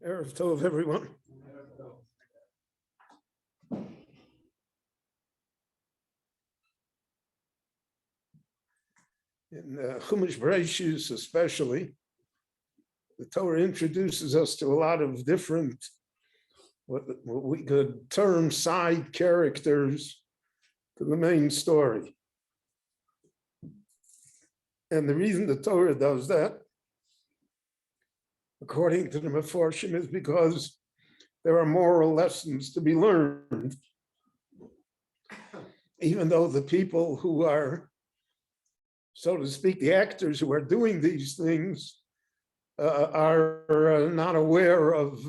Erev Tov, everyone. In Chumash Bereishis especially, the Torah introduces us to a lot of different, what we could term side characters to the main story. And the reason the Torah does that, according to the Meforshim, is because there are moral lessons to be learned. Even though the people who are, so to speak, the actors who are doing these things are not aware of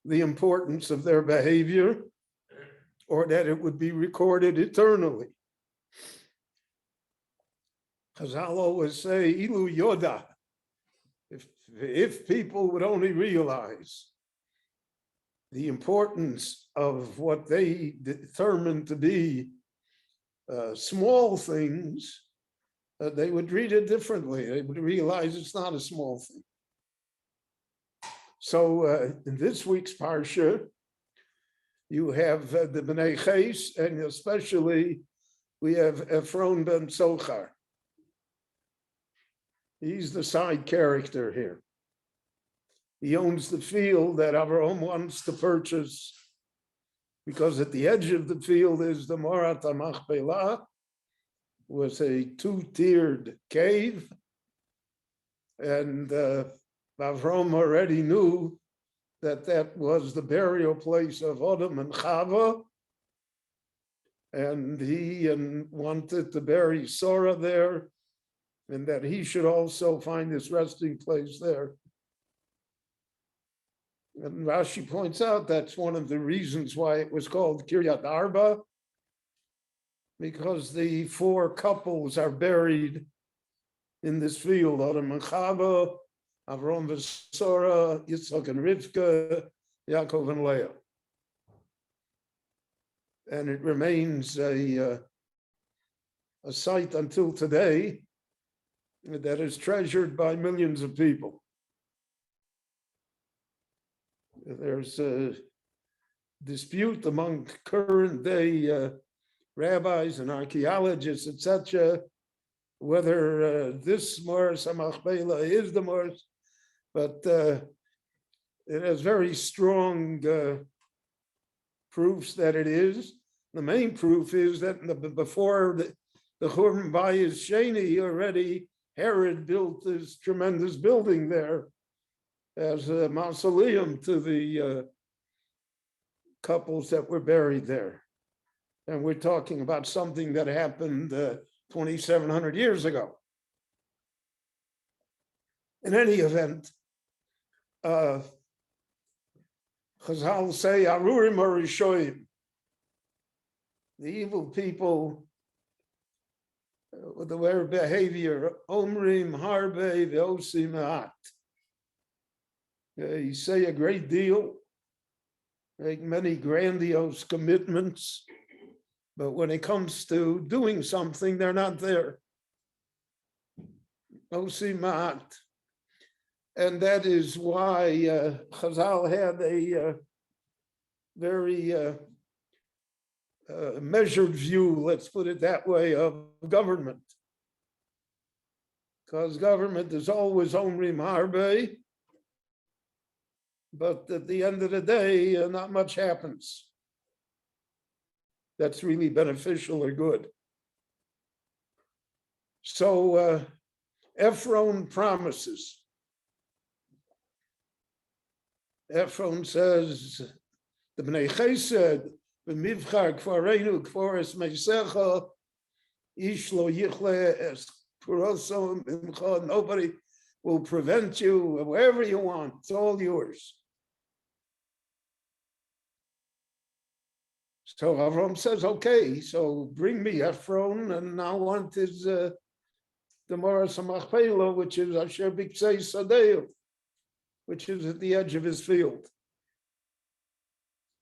the importance of their behavior or that it would be recorded eternally. Chazal always say, Ilu Yoda, if people would only realize the importance of what they determine to be small things, they would read it differently. They would realize it's not a small thing. So in this week's Parsha, you have the Bnei Ches, and especially we have Ephron ben Sochar. He's the side character here. He owns the field that Avraham wants to purchase, because at the edge of the field is the Morat HaMachpelah, was a two-tiered cave, and Avraham already knew that that was the burial place of Adam and Chava, and he wanted to bury Sarah there, and that he should also find his resting place there. And Rashi points out that's one of the reasons why it was called Kiryat Arba, because the four couples are buried in this field: Adam and Chava, Avram and Sarah, Yitzchak and Rivka, Yaakov and Leah. And it remains a site until today that is treasured by millions of people. There's a dispute among current day rabbis and archaeologists, etc., whether this Moras HaMachpelah is the Moras, but it has very strong proofs that it is. The main proof is that before the Churban Bayis Sheni, already Herod built this tremendous building there as a mausoleum to the couples that were buried there. And we're talking about something that happened 2,700 years ago. In any event, Chazal say, Arurim Arishoim, the evil people with their behavior, Omrim Harbe Ve'osim Ma'at. You say a great deal, make many grandiose commitments, but when it comes to doing something, they're not there. Osim Ma'at. And that is why Chazal had a very measured view, let's put it that way, of government. Because government is always Omrim Harbe, but at the end of the day, not much happens that's really beneficial or good. So Ephron promises. Ephron says, the Bnei Ches said, "B'mivchar kfareinu kfares meisecha, ish lo yichle es purosom imcha." Nobody will prevent you wherever you want. It's all yours. So Avram says, "Okay, so bring me Ephron, and I want his the Moras HaMachpelah, which is Asher Biktzei Sadeu, which is at the edge of his field."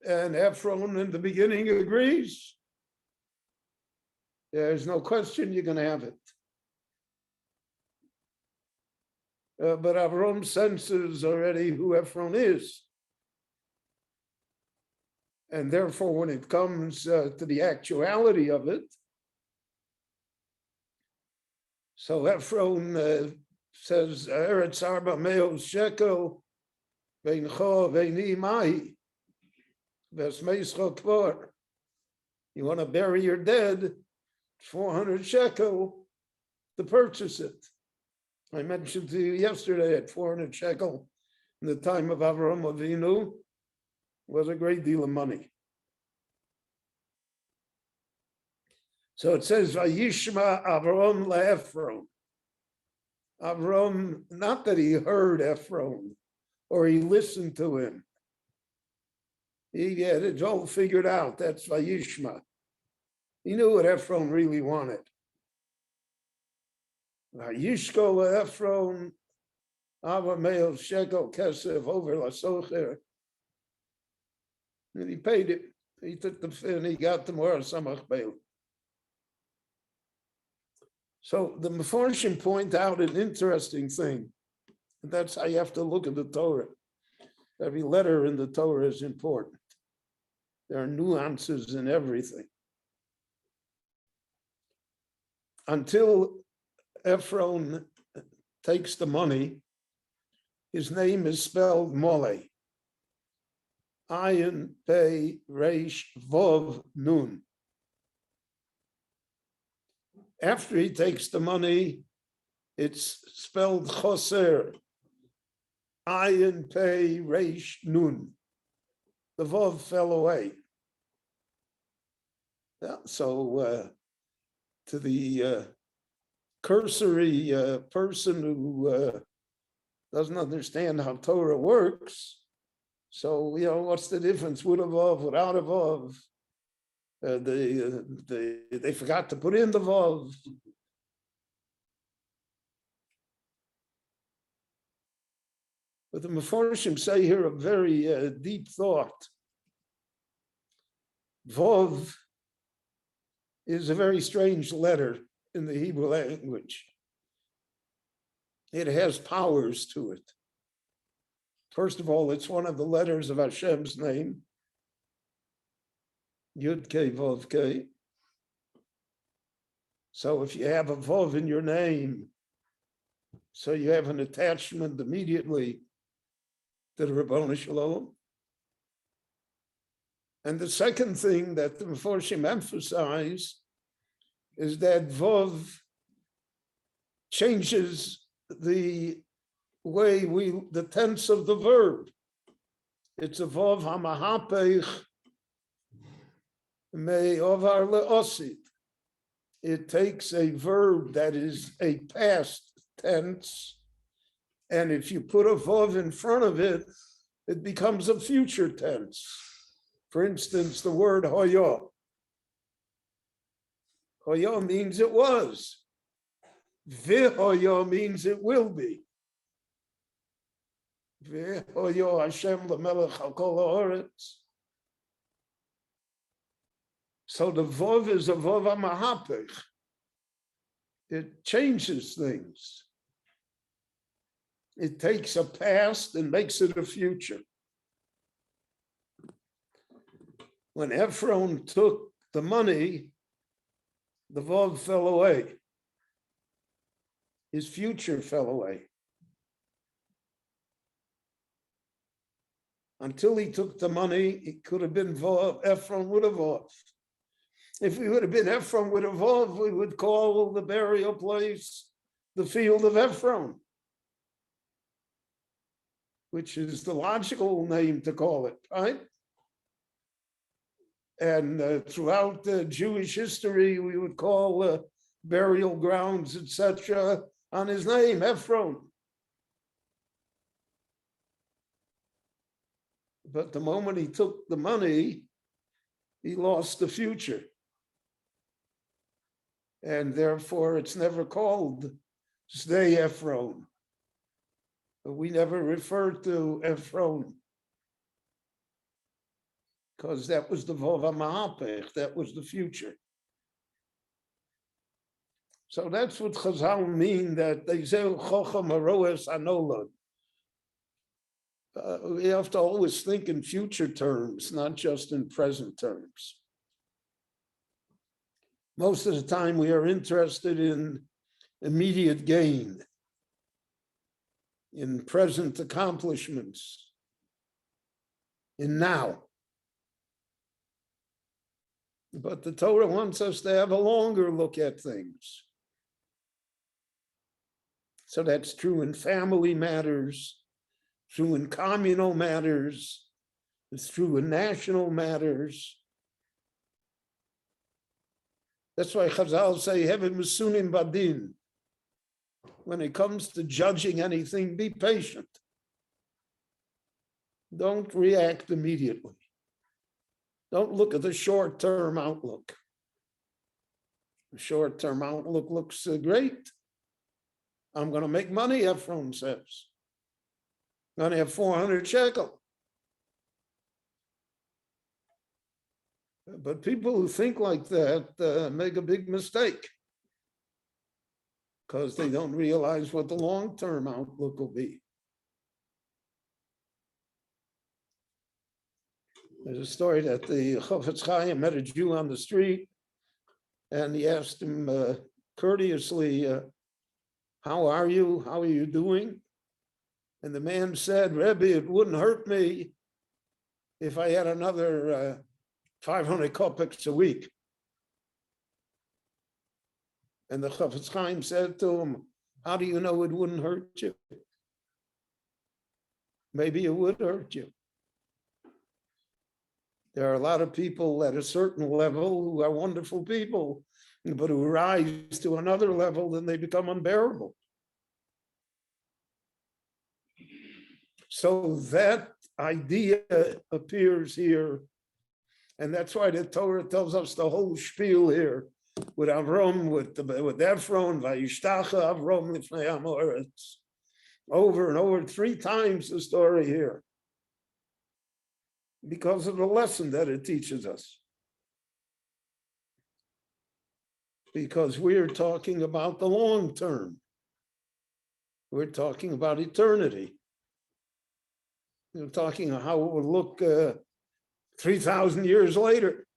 And Ephron in the beginning agrees. There's no question you're going to have it. but Avram senses already who Ephron is. And therefore, when it comes to the actuality of it, so Ephron says, Eretz Arba Meos Shekel, Veincho Veini Mahi, Vesmeischo Kvar. You want to bury your dead, 400 shekel to purchase it. I mentioned to you yesterday at 400 shekel in the time of Avraham Avinu was a great deal of money. So it says, Vayishma Avraham le'Ephron. Avraham, not that he heard Ephron or he listened to him. He had it all figured out. That's Vayishma. He knew what Ephron really wanted. Vayishko le'Ephron, Ava Me'el Shekel Kesef over Lasocher. And he paid it. He took the and he got the Mora Samach Bail. So the Mefarshim point out an interesting thing. That's how you have to look at the Torah. Every letter in the Torah is important. There are nuances in everything. Until Ephron takes the money, his name is spelled Mole. Ayin Pei Reish Vov Nun. After he takes the money, it's spelled Choser. Ayin Pei Reish Nun. The Vov fell away. Yeah, so to the cursory person who doesn't understand how Torah works, so what's the difference with a Vov, without a Vov? They forgot to put in the Vov. But the Mefarshim say here a very deep thought. Vov is a very strange letter in the Hebrew language. It has powers to it. First of all, it's one of the letters of Hashem's name, Yud Kei Vov Kei. So if you have a Vov in your name, so you have an attachment immediately to the Ribono Shel Olam. And the second thing that the Mefarshim emphasize is that Vov changes the way the tense of the verb. It's a Vov hamahapech me'ovar le'osid. It takes a verb that is a past tense, and if you put a Vov in front of it, it becomes a future tense. For instance, the word hoyo. Hoyo means it was. V'hoyo means it will be. V'hoyo Hashem l'melech al kol ha'oretz. So the Vov is a Vov HaMahapech. It changes things. It takes a past and makes it a future. When Ephron took the money, the Vov fell away. His future fell away. Until he took the money, it could have been Vov, Ephron would have Vov. If we would have been Ephron with a Vov, we would call the burial place the field of Ephron, which is the logical name to call it, right? And throughout Jewish history, we would call burial grounds, etc., on his name, Ephron. But the moment he took the money, he lost the future. And therefore, it's never called Sdei Ephron. We never referred to Ephron, because that was the Vov HaMahapech, that was the future. So that's what Chazal mean, that they say Chocham Aroes Anolad. We have to always think in future terms, not just in present terms. Most of the time we are interested in immediate gain, in present accomplishments, in now. But the Torah wants us to have a longer look at things. So that's true in family matters, true in communal matters, it's true in national matters. That's why Chazal say, Heaven Masunim Badin. When it comes to judging anything, be patient. Don't react immediately. Don't look at the short-term outlook. The short-term outlook looks great. I'm going to make money, Ephron says. I'm going to have 400 shekel. But people who think like that make a big mistake because they don't realize what the long-term outlook will be. There's a story that the Chofetz Chaim met a Jew on the street and he asked him courteously, how are you? How are you doing? And the man said, Rebbe, it wouldn't hurt me if I had another 500 kopecks a week. And the Chofetz Chaim said to him, how do you know it wouldn't hurt you? Maybe it would hurt you. There are a lot of people at a certain level who are wonderful people, but who rise to another level, then they become unbearable. So that idea appears here. And that's why the Torah tells us the whole spiel here with Avram, with Ephron, Vayishtacha Avram Lifnei Amoretz. Over and over, 3 times the story here. Because of the lesson that it teaches us. Because we're talking about the long term. We're talking about eternity. We're talking how it will look 3,000 years later.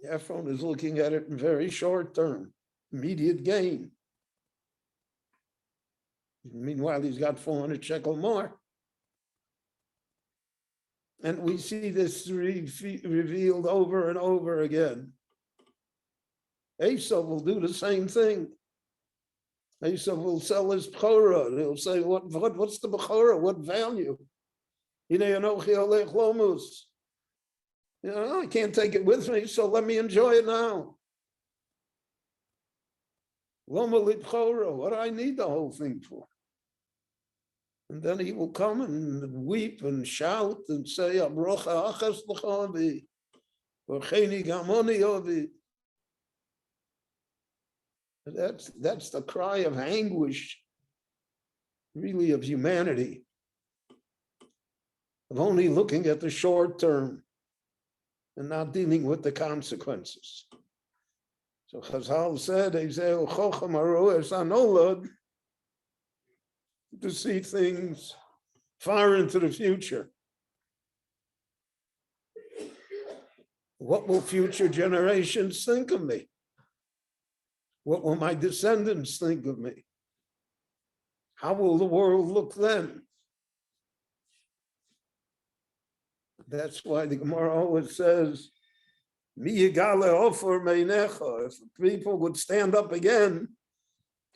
Ephron is looking at it in very short term, immediate gain. Meanwhile, he's got 400 shekel more. And we see this revealed over and over again. Esau will do the same thing. Esau will sell his bechorah, and he'll say, what's the bechorah? What value? I can't take it with me, so let me enjoy it now. What do I need the whole thing for? And then he will come and weep and shout and say, that's the cry of anguish, really, of humanity, of only looking at the short term and not dealing with the consequences. So Chazal said, to see things far into the future. What will future generations think of me? What will my descendants think of me? How will the world look then? That's why the Gemara always says, if people would stand up again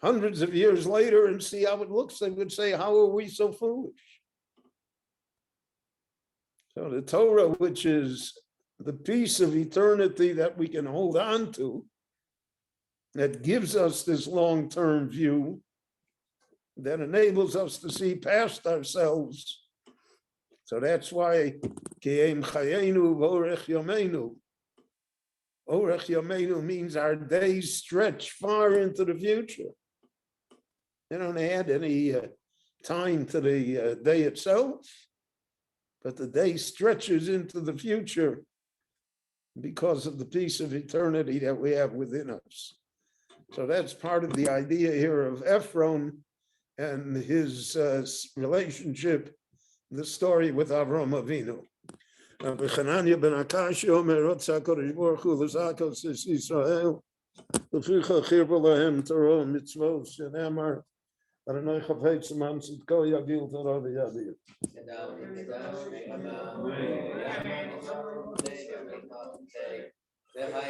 hundreds of years later and see how it looks, they would say, how are we so foolish? So the Torah, which is the piece of eternity that we can hold on to, that gives us this long-term view, that enables us to see past ourselves. So that's why Ki'em Chayenu V'orech Yomenu. Orech Yomenu means our days stretch far into the future. They don't add any time to the day itself, but the day stretches into the future. because of the peace of eternity that we have within us. So that's part of the idea here of Ephron and his relationship, the story with Avram Avinu. Rabbi Chananya ben Akashi Omer Rotza Kodesh Baruch Hu L'Zakos Es Yisrael L'Ficha Chirba Lahem Torah Mitzvot Shenemar Adonai ChafetzMan Tzidko Yagil Torah V'Yavir.